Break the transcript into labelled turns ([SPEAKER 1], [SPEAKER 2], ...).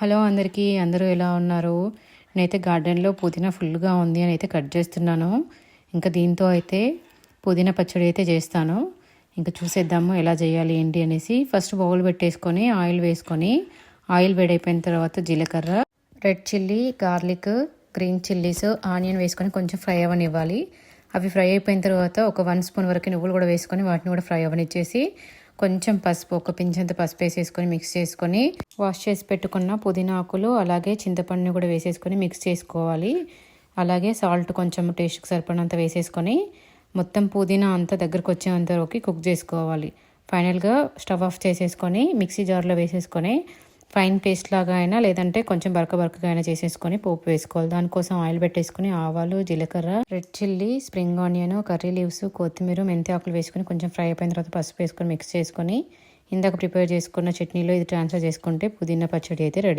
[SPEAKER 1] Hello అందరికీ, అందరూ ఎలా ఉన్నారు? నేనైతే గార్డెన్లో పుదీనా ఫుల్గా ఉంది అని అయితే కట్ చేస్తున్నాను. ఇంకా దీంతో అయితే పుదీనా పచ్చడి అయితే చేస్తాను. ఇంకా చూసేద్దాము ఎలా చేయాలి ఏంటి అనేసి. ఫస్ట్ బౌల్ పెట్టేసుకొని ఆయిల్ వేసుకొని, ఆయిల్ వేడైపోయిన తర్వాత జీలకర్ర, red chilli, garlic, green chillies, onion వేసుకొని కొంచెం ఫ్రై అవ్వనివ్వాలి. అవి ఫ్రై అయిపోయిన తర్వాత ఒక 1 స్పూన్ వరకు నువ్వులు కూడా వేసుకొని వాటిని కూడా ఫ్రై అవ్వనిచ్చేసి, కొంచెం పసుపు, ఒక పించంత పసుపు వేసేసుకొని మిక్స్ చేసుకొని, వాష్ చేసి పెట్టుకున్న పుదీనా ఆకులు అలాగే చింతపండుని కూడా వేసేసుకొని మిక్స్ చేసుకోవాలి. అలాగే సాల్ట్ కొంచెం టేస్ట్కి సరిపడినంత వేసేసుకొని మొత్తం పుదీనా అంతా దగ్గరకు వచ్చేంత వరకు కుక్ చేసుకోవాలి. ఫైనల్గా స్టవ్ ఆఫ్ చేసేసుకొని మిక్సీ జార్లో వేసేసుకొని ఫైన్ పేస్ట్ లాగా అయినా లేదంటే కొంచెం బరకగా అయినా చేసేసుకొని పోపు వేసుకోవాలి. దానికోసం ఆయిల్ పెట్టేసుకొని ఆవాలు, జీలకర్ర, red chilli, spring onion, curry leaves, కొత్తిమీర, మెంతి ఆకులు వేసుకొని కొంచెం ఫ్రై అయిపోయిన తర్వాత పసుపు వేసుకొని మిక్స్ చేసుకొని ఇందాక ప్రిపేర్ చేసుకున్న చట్నీలో ఇది ట్రాన్స్ఫర్ చేసుకుంటే పుదీనా పచ్చడి అయితే రెడీ.